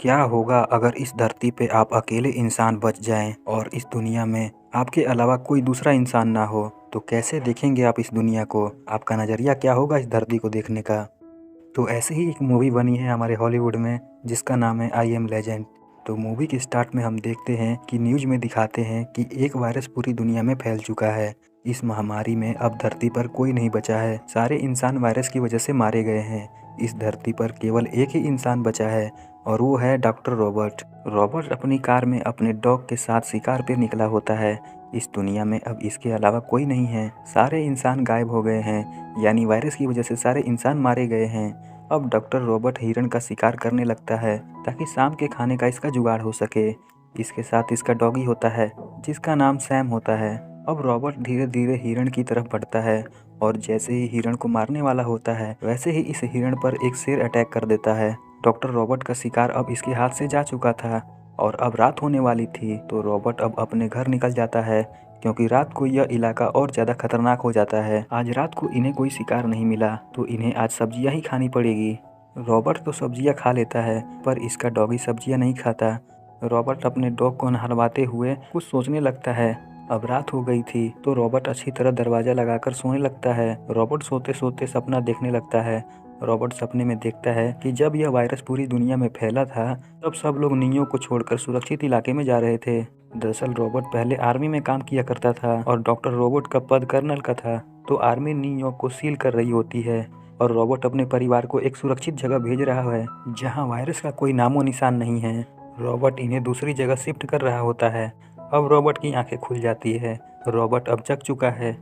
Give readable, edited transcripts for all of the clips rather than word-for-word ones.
क्या होगा अगर इस धरती पे आप अकेले इंसान बच जाएं और इस दुनिया में आपके अलावा कोई दूसरा इंसान ना हो, तो कैसे देखेंगे आप इस दुनिया को? आपका नज़रिया क्या होगा इस धरती को देखने का? तो ऐसे ही एक मूवी बनी है हमारे हॉलीवुड में जिसका नाम है आई एम लेजेंड। तो मूवी के स्टार्ट में हम देखते हैं कि न्यूज़ में दिखाते हैं कि एक वायरस पूरी दुनिया में फैल चुका है। इस महामारी में अब धरती पर कोई नहीं बचा है, सारे इंसान वायरस की वजह से मारे गए हैं। इस धरती पर केवल एक ही इंसान बचा है और वो है डॉक्टर रॉबर्ट। रॉबर्ट अपनी कार में अपने डॉग के साथ शिकार पे निकला होता है। इस दुनिया में अब इसके अलावा कोई नहीं है, सारे इंसान गायब हो गए हैं, यानी वायरस की वजह से सारे इंसान मारे गए हैं। अब डॉक्टर रॉबर्ट हिरण का शिकार करने लगता है ताकि शाम के खाने का इसका जुगाड़ हो सके। इसके साथ इसका डॉगी होता है जिसका नाम सैम होता है। अब रॉबर्ट धीरे धीरे हिरण की तरफ बढ़ता है और जैसे ही हिरण को मारने वाला होता है वैसे ही इस हिरण पर एक शेर अटैक कर देता है। डॉक्टर रॉबर्ट का शिकार अब इसके हाथ से जा चुका था और अब रात होने वाली थी, तो रॉबर्ट अब अपने घर निकल जाता है क्योंकि रात को यह इलाका और ज़्यादा खतरनाक हो जाता है। आज रात को इन्हें कोई शिकार नहीं मिला तो इन्हें आज सब्जियां ही खानी पड़ेगी। रॉबर्ट तो सब्जियां खा लेता है पर इसका डॉगी सब्जियां नहीं खाता। रॉबर्ट अपने डॉग को नहलवाते हुए कुछ सोचने लगता है। अब रात हो गई थी तो रॉबर्ट अच्छी तरह दरवाज़ा लगाकर सोने लगता है। रॉबर्ट सोते सोते सपना देखने लगता है। रॉबर्ट सपने में देखता है कि जब यह वायरस पूरी दुनिया में फैला था तब सब लोग नियो को छोड़कर सुरक्षित इलाके में जा रहे थे। दरअसल रॉबर्ट पहले आर्मी में काम किया करता था और डॉक्टर रॉबर्ट का पद कर्नल का था, तो आर्मी नियो को सील कर रही होती है और रॉबर्ट अपने परिवार को एक सुरक्षित जगह भेज रहा है जहां वायरस का कोई नामो निशान नहीं है। रॉबर्ट इन्हें दूसरी जगह शिफ्ट कर रहा होता है। अब रॉबर्ट की आंखें खुल जाती है। रॉबर्ट अब जग चुका है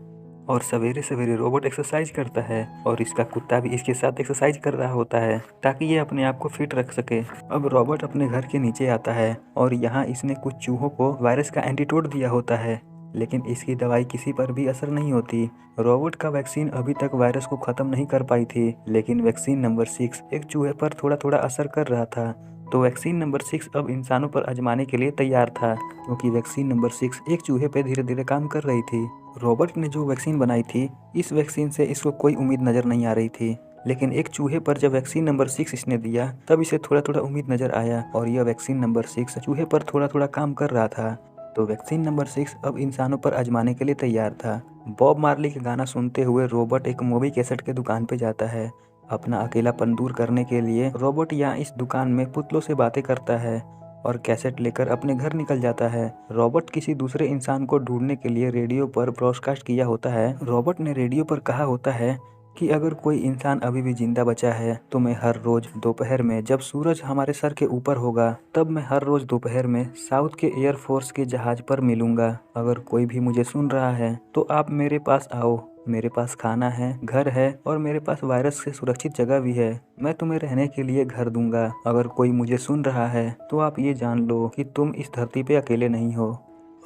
और सवेरे सवेरे रॉबर्ट एक्सरसाइज करता है और इसका कुत्ता भी इसके साथ एक्सरसाइज कर रहा होता है ताकि ये अपने आप को फिट रख सके। अब रॉबर्ट अपने घर के नीचे आता है और यहाँ इसने कुछ चूहों को वायरस का एंटीडोट दिया होता है, लेकिन इसकी दवाई किसी पर भी असर नहीं होती। रॉबर्ट का वैक्सीन अभी तक वायरस को खत्म नहीं कर पाई थी, लेकिन वैक्सीन नंबर 6 एक चूहे पर थोड़ा थोड़ा असर कर रहा था। तो वैक्सीन नंबर 6 अब इंसानों पर आजमाने के लिए तैयार था क्योंकि वैक्सीन नंबर 6 एक चूहे पे धीरे धीरे काम कर रही थी। रॉबर्ट ने जो वैक्सीन बनाई थी इस वैक्सीन से इसको कोई उम्मीद नज़र नहीं आ रही थी, लेकिन एक चूहे पर जब वैक्सीन नंबर 6 इसने दिया तब इसे थोड़ा थोड़ा उम्मीद नज़र आया और यह वैक्सीन नंबर 6 चूहे पर थोड़ा थोड़ा काम कर रहा था। तो वैक्सीन नंबर 6 अब इंसानों पर आजमाने के लिए तैयार था। बॉब मार्ली के गाना सुनते हुए रॉबर्ट एक मूवी कैसेट के दुकान पे जाता है। अपना अकेलापन दूर करने के लिए रॉबर्ट यहाँ इस दुकान में पुतलों से बातें करता है और कैसेट लेकर अपने घर निकल जाता है। रॉबर्ट किसी दूसरे इंसान को ढूंढने के लिए रेडियो पर ब्रॉडकास्ट किया होता है। रॉबर्ट ने रेडियो पर कहा होता है कि अगर कोई इंसान अभी भी जिंदा बचा है तो मैं हर रोज दोपहर में जब सूरज हमारे सर के ऊपर होगा तब मैं हर रोज दोपहर में साउथ के एयरफोर्स के जहाज पर मिलूंगा। अगर कोई भी मुझे सुन रहा है तो आप मेरे पास आओ। मेरे पास खाना है, घर है और मेरे पास वायरस से सुरक्षित जगह भी है। मैं तुम्हें रहने के लिए घर दूंगा। अगर कोई मुझे सुन रहा है तो आप ये जान लो कि तुम इस धरती पे अकेले नहीं हो।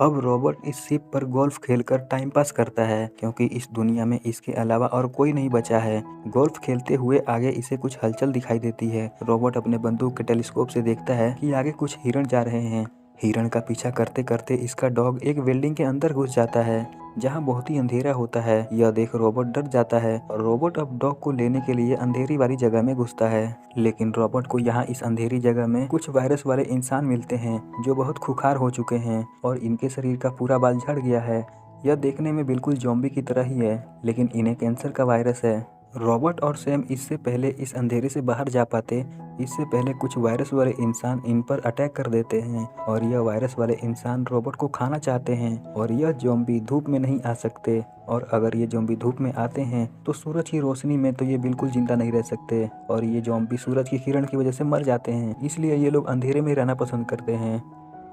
अब रॉबर्ट इस शिप पर गोल्फ खेलकर टाइम पास करता है क्योंकि इस दुनिया में इसके अलावा और कोई नहीं बचा है। गोल्फ खेलते हुए आगे इसे कुछ हलचल दिखाई देती है। रॉबर्ट अपने बंदूक के टेलीस्कोप से देखता है कि आगे कुछ हिरण जा रहे हैं। हिरण का पीछा करते करते इसका डॉग एक बिल्डिंग के अंदर घुस जाता है जहां बहुत ही अंधेरा होता है। यह देख रॉबर्ट डर जाता है और रॉबर्ट अब डॉग को लेने के लिए अंधेरी वाली जगह में घुसता है। लेकिन रॉबर्ट को यहाँ इस अंधेरी जगह में कुछ वायरस वाले इंसान मिलते हैं जो बहुत खुखार हो चुके हैं और इनके शरीर का पूरा बाल झड़ गया है। यह देखने में बिल्कुल ज़ॉम्बी की तरह ही है, लेकिन इन्हें कैंसर का वायरस है। रॉबर्ट और सैम इससे पहले इस अंधेरे से बाहर जा पाते, इससे पहले कुछ वायरस वाले इंसान इन पर अटैक कर देते हैं और यह वायरस वाले इंसान रॉबर्ट को खाना चाहते हैं और यह ज़ॉम्बी धूप में नहीं आ सकते, और अगर ये ज़ॉम्बी धूप में आते हैं तो सूरज की रोशनी में तो ये बिल्कुल जिंदा नहीं रह सकते और ये ज़ॉम्बी सूरज की किरण की वजह से मर जाते हैं, इसलिए ये लोग अंधेरे में रहना पसंद करते हैं।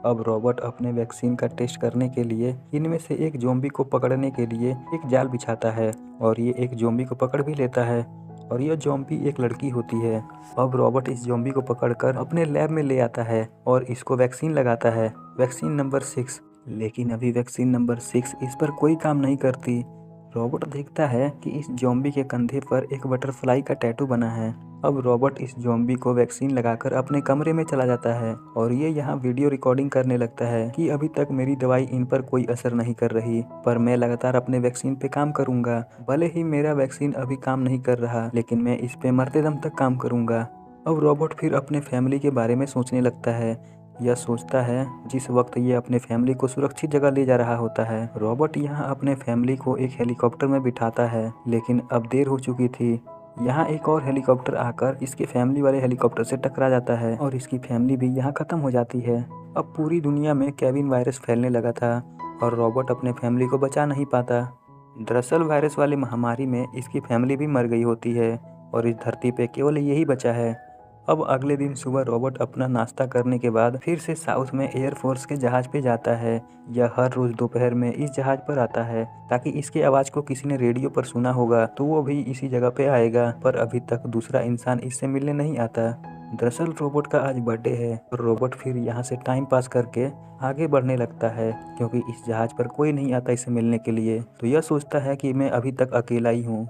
अब रॉबर्ट अपने वैक्सीन का टेस्ट करने के लिए इनमें से एक ज़ॉम्बी को पकड़ने के लिए एक जाल बिछाता है और ये एक ज़ॉम्बी को पकड़ भी लेता है और यह ज़ॉम्बी एक लड़की होती है। अब रॉबर्ट इस ज़ॉम्बी को पकड़कर अपने लैब में ले आता है और इसको वैक्सीन लगाता है, वैक्सीन नंबर 6। लेकिन अभी वैक्सीन नंबर 6 इस पर कोई काम नहीं करती। रॉबर्ट देखता है कि इस ज़ॉम्बी के कंधे पर एक बटरफ्लाई का टैटू बना है। अब रॉबर्ट इस ज़ॉम्बी को वैक्सीन लगाकर अपने कमरे में चला जाता है और ये यहाँ वीडियो रिकॉर्डिंग करने लगता है कि अभी तक मेरी दवाई इन पर कोई असर नहीं कर रही, पर मैं लगातार अपने वैक्सीन पे काम करूंगा। भले ही मेरा वैक्सीन अभी काम नहीं कर रहा, लेकिन मैं इस पे मरते दम तक काम करूंगा। अब रॉबर्ट फिर अपने फैमिली के बारे में सोचने लगता है। यह सोचता है जिस वक्त ये अपने फैमिली को सुरक्षित जगह ले जा रहा होता है। रॉबर्ट यहाँ अपने फैमिली को एक हेलीकॉप्टर में बिठाता है, लेकिन अब देर हो चुकी थी। यहाँ एक और हेलीकॉप्टर आकर इसके फैमिली वाले हेलीकॉप्टर से टकरा जाता है और इसकी फैमिली भी यहाँ खत्म हो जाती है। अब पूरी दुनिया में केविन वायरस फैलने लगा था और रॉबर्ट अपने फैमिली को बचा नहीं पाता। दरअसल वायरस वाली महामारी में इसकी फैमिली भी मर गई होती है और इस धरती पे केवल यही बचा है। अब अगले दिन सुबह रॉबर्ट अपना नाश्ता करने के बाद फिर से साउथ में एयरफोर्स के जहाज पे जाता है। यह हर रोज दोपहर में इस जहाज पर आता है ताकि इसके आवाज़ को किसी ने रेडियो पर सुना होगा तो वो भी इसी जगह पे आएगा, पर अभी तक दूसरा इंसान इससे मिलने नहीं आता। दरअसल रॉबर्ट का आज बर्थडे है और रॉबर्ट फिर यहाँ से टाइम पास करके आगे बढ़ने लगता है, क्योंकि इस जहाज पर कोई नहीं आता इसे मिलने के लिए। तो यह सोचता है कि मैं अभी तक अकेला ही हूँ।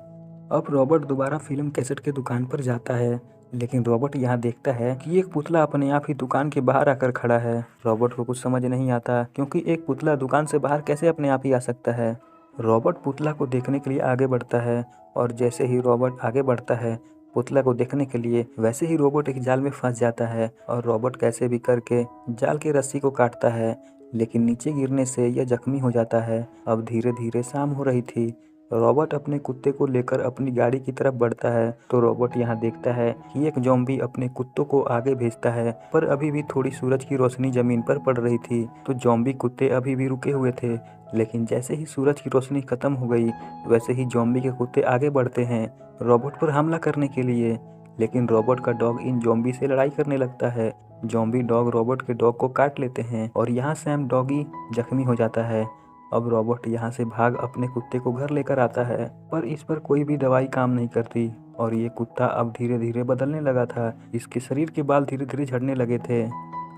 अब रॉबर्ट दोबारा फिल्म कैसेट के दुकान पर जाता है, लेकिन रॉबर्ट यहाँ देखता है कि एक पुतला अपने आप ही दुकान के बाहर आकर खड़ा है। रॉबर्ट को कुछ समझ नहीं आता, क्योंकि एक पुतला दुकान से बाहर कैसे अपने आप ही आ सकता है। रॉबर्ट पुतला को देखने के लिए आगे बढ़ता है और जैसे ही रॉबर्ट आगे बढ़ता है पुतला को देखने के लिए, वैसे ही रॉबर्ट एक जाल में फंस जाता है और रॉबर्ट कैसे भी करके जाल की रस्सी को काटता है, लेकिन नीचे गिरने से यह जख्मी हो जाता है। अब धीरे धीरे शाम हो रही थी। रॉबर्ट अपने कुत्ते को लेकर अपनी गाड़ी की तरफ बढ़ता है तो रॉबर्ट यहाँ देखता है कि एक ज़ॉम्बी अपने कुत्तों को आगे भेजता है, पर अभी भी थोड़ी सूरज की रोशनी जमीन पर पड़ रही थी तो ज़ॉम्बी कुत्ते अभी भी रुके हुए थे। लेकिन जैसे ही सूरज की रोशनी खत्म हो गई वैसे ही ज़ॉम्बी के कुत्ते आगे बढ़ते हैं रॉबर्ट पर हमला करने के लिए, लेकिन रॉबर्ट का डॉग इन ज़ॉम्बी से लड़ाई करने लगता है। ज़ॉम्बी डॉग रॉबर्ट के डॉग को काट लेते हैं और यहाँ सैम डॉगी जख्मी हो जाता है। अब रॉबर्ट यहाँ से भाग अपने कुत्ते को घर लेकर आता है, पर इस पर कोई भी दवाई काम नहीं करती और ये कुत्ता अब धीरे धीरे बदलने लगा था। इसके शरीर के बाल धीरे धीरे झड़ने लगे थे।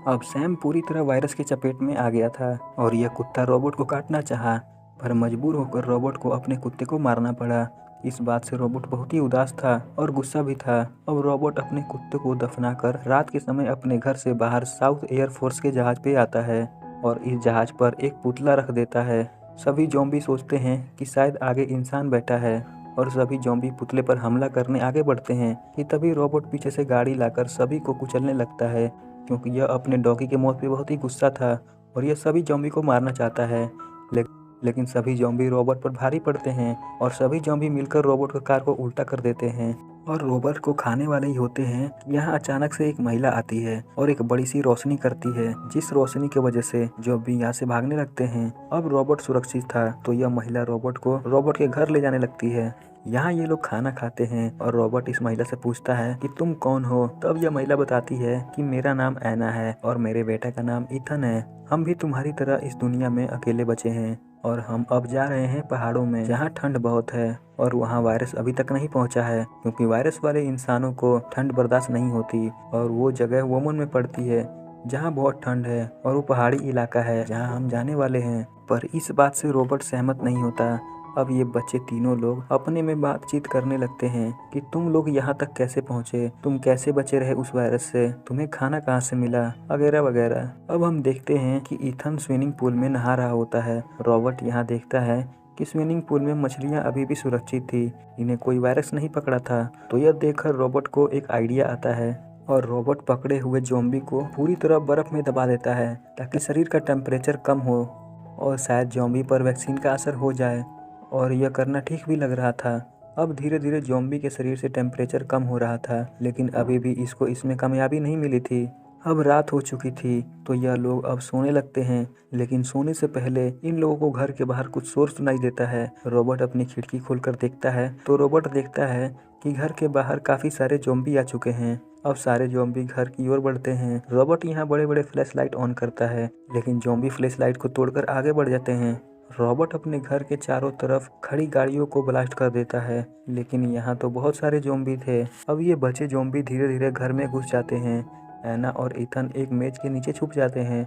अब सैम पूरी तरह वायरस के चपेट में आ गया था और यह कुत्ता रॉबर्ट को काटना चाहा, पर मजबूर होकर रॉबर्ट को अपने कुत्ते को मारना पड़ा। इस बात से रॉबर्ट बहुत ही उदास था और गुस्सा भी था। अब रॉबर्ट अपने कुत्ते को दफनाकर रात के समय अपने घर से बाहर साउथ एयरफोर्स के जहाज पे आता है और इस जहाज पर एक पुतला रख देता है। सभी ज़ॉम्बी सोचते हैं कि शायद आगे इंसान बैठा है और सभी ज़ॉम्बी पुतले पर हमला करने आगे बढ़ते हैं कि तभी रॉबर्ट पीछे से गाड़ी लाकर सभी को कुचलने लगता है, क्योंकि यह अपने डॉगी की मौत पे बहुत ही गुस्सा था और यह सभी ज़ॉम्बी को मारना चाहता है। लेकिन सभी ज़ॉम्बी रॉबर्ट पर भारी पड़ते हैं और सभी ज़ॉम्बी मिलकर रॉबर्ट की कार को उल्टा कर देते हैं और रॉबर्ट को खाने वाले ही होते हैं। यहाँ अचानक से एक महिला आती है और एक बड़ी सी रोशनी करती है, जिस रोशनी की वजह से ज़ॉम्बी यहाँ से भागने लगते हैं। अब रॉबर्ट सुरक्षित था तो यह महिला रॉबर्ट को रॉबर्ट के घर ले जाने लगती है। यहाँ ये लोग खाना खाते हैं और रॉबर्ट इस महिला से पूछता है कि तुम कौन हो। तब यह महिला बताती है कि मेरा नाम ऐना है और मेरे बेटा का नाम इथन है। हम भी तुम्हारी तरह इस दुनिया में अकेले बचे हैं और हम अब जा रहे हैं पहाड़ों में जहाँ ठंड बहुत है और वहाँ वायरस अभी तक नहीं पहुँचा है, क्योंकि वायरस वाले इंसानों को ठंड बर्दाश्त नहीं होती और वो जगह वोमन में पड़ती है जहाँ बहुत ठंड है और वो पहाड़ी इलाका है जहाँ हम जाने वाले हैं। पर इस बात से रॉबर्ट सहमत नहीं होता। अब ये बच्चे तीनों लोग अपने में बातचीत करने लगते हैं कि तुम लोग यहाँ तक कैसे पहुँचे, तुम कैसे बचे रहे उस वायरस से, तुम्हें खाना कहाँ से मिला, वगैरह वगैरह। अब हम देखते हैं कि इथन स्विमिंग पूल में नहा रहा होता है। रॉबर्ट यहाँ देखता है कि स्विमिंग पूल में मछलियाँ अभी भी सुरक्षित थी, इन्हें कोई वायरस नहीं पकड़ा था। तो यह देखकर रॉबर्ट को एक आइडिया आता है और रॉबर्ट पकड़े हुए ज़ॉम्बी को पूरी तरह बर्फ़ में दबा देता है ताकि शरीर का टेम्परेचर कम हो और शायद ज़ॉम्बी पर वैक्सीन का असर हो जाए, और यह करना ठीक भी लग रहा था। अब धीरे धीरे ज़ॉम्बी के शरीर से टेम्परेचर कम हो रहा था, लेकिन अभी भी इसको इसमें कामयाबी नहीं मिली थी। अब रात हो चुकी थी तो यह लोग अब सोने लगते हैं, लेकिन सोने से पहले इन लोगों को घर के बाहर कुछ शोर सुनाई देता है। रॉबर्ट अपनी खिड़की खोलकर देखता है तो रॉबर्ट देखता है कि घर के बाहर काफ़ी सारे ज़ॉम्बी आ चुके हैं। अब सारे ज़ॉम्बी घर की ओर बढ़ते हैं। रॉबर्ट यहाँ बड़े बड़े फ्लैश लाइट ऑन करता है, लेकिन ज़ॉम्बी फ्लैश लाइट को तोड़कर आगे बढ़ जाते हैं। रॉबर्ट अपने घर के चारों तरफ खड़ी गाड़ियों को ब्लास्ट कर देता है, लेकिन यहाँ तो बहुत सारे ज़ॉम्बी थे। अब ये बचे ज़ॉम्बी धीरे धीरे घर में घुस जाते हैं। ऐना और इथन एक मेज के नीचे छुप जाते हैं।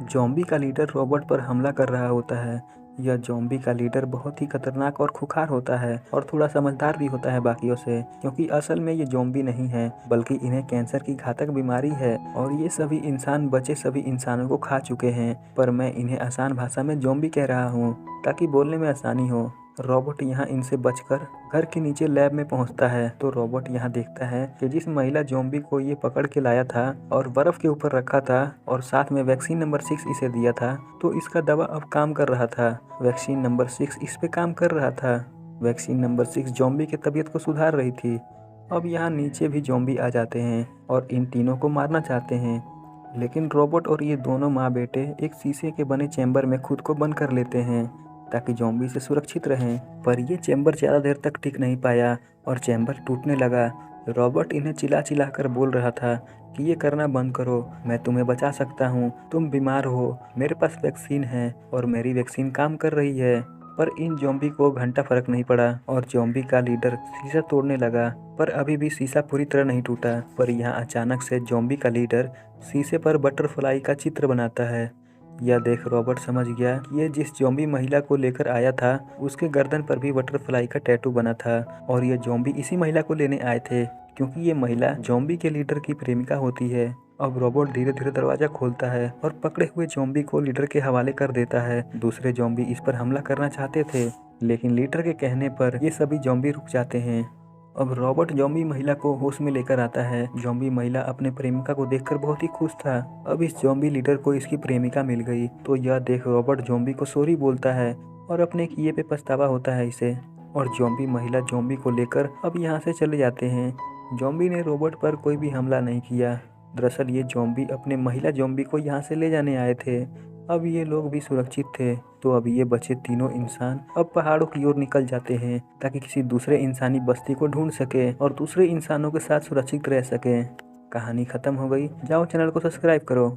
ज़ॉम्बी का लीडर रॉबर्ट पर हमला कर रहा होता है। यह ज़ॉम्बी का लीडर बहुत ही खतरनाक और खुखार होता है और थोड़ा समझदार भी होता है बाकियों से, क्योंकि असल में ये ज़ॉम्बी नहीं है बल्कि इन्हें कैंसर की घातक बीमारी है और ये सभी इंसान बचे सभी इंसानों को खा चुके हैं। पर मैं इन्हें आसान भाषा में ज़ॉम्बी कह रहा हूँ ताकि बोलने में आसानी हो। रॉबर्ट यहाँ इनसे बचकर घर के नीचे लैब में पहुँचता है तो रॉबर्ट यहाँ देखता है कि जिस महिला ज़ॉम्बी को ये पकड़ के लाया था और बर्फ के ऊपर रखा था और साथ में वैक्सीन नंबर 6 इसे दिया था, तो इसका दवा अब काम कर रहा था। वैक्सीन नंबर 6 इस पे काम कर रहा था। वैक्सीन नंबर 6 ज़ॉम्बी की तबीयत को सुधार रही थी। अब यहाँ नीचे भी ज़ॉम्बी आ जाते हैं और इन तीनों को मारना चाहते हैं, लेकिन रॉबर्ट और ये दोनों माँ बेटे एक शीशे के बने चैम्बर में खुद को बंद कर लेते हैं ताकि ज़ॉम्बी से सुरक्षित रहें। पर ये चैम्बर ज़्यादा देर तक टिक नहीं पाया और चैम्बर टूटने लगा। रॉबर्ट इन्हें चिल्ला चिल्ला कर बोल रहा था कि ये करना बंद करो, मैं तुम्हें बचा सकता हूँ, तुम बीमार हो, मेरे पास वैक्सीन है और मेरी वैक्सीन काम कर रही है। पर इन ज़ॉम्बी को घंटा फर्क नहीं पड़ा और ज़ॉम्बी का लीडर शीशा तोड़ने लगा, पर अभी भी शीशा पूरी तरह नहीं टूटा। पर यहाँ अचानक से ज़ॉम्बी का लीडर शीशे पर बटरफ्लाई का चित्र बनाता है। यह देख रॉबर्ट समझ गया कि ये जिस ज़ॉम्बी महिला को लेकर आया था उसके गर्दन पर भी बटरफ्लाई का टैटू बना था और ये ज़ॉम्बी इसी महिला को लेने आए थे क्योंकि ये महिला ज़ॉम्बी के लीडर की प्रेमिका होती है। अब रॉबर्ट धीरे धीरे दरवाजा खोलता है और पकड़े हुए ज़ॉम्बी को लीडर के हवाले कर देता है। दूसरे ज़ॉम्बी इस पर हमला करना चाहते थे, लेकिन लीडर के कहने पर ये सभी ज़ॉम्बी रुक जाते हैं। अब रॉबर्ट ज़ॉम्बी महिला को होश में लेकर आता है। ज़ॉम्बी महिला अपने प्रेमिका को देखकर बहुत ही खुश था। अब इस ज़ॉम्बी लीडर को इसकी प्रेमिका मिल गई तो यह देख रॉबर्ट ज़ॉम्बी को सॉरी बोलता है और अपने किए पे पछतावा होता है इसे। और ज़ॉम्बी महिला ज़ॉम्बी को लेकर अब यहाँ से चले जाते हैं। ज़ॉम्बी ने रॉबर्ट पर कोई भी हमला नहीं किया। दरअसल ये ज़ॉम्बी अपने महिला ज़ॉम्बी को यहाँ से ले जाने आए थे। अब ये लोग भी सुरक्षित थे तो अब ये बचे तीनों इंसान अब पहाड़ों की ओर निकल जाते हैं ताकि किसी दूसरे इंसानी बस्ती को ढूंढ सके और दूसरे इंसानों के साथ सुरक्षित रह सके। कहानी खत्म हो गई। जाओ चैनल को सब्सक्राइब करो।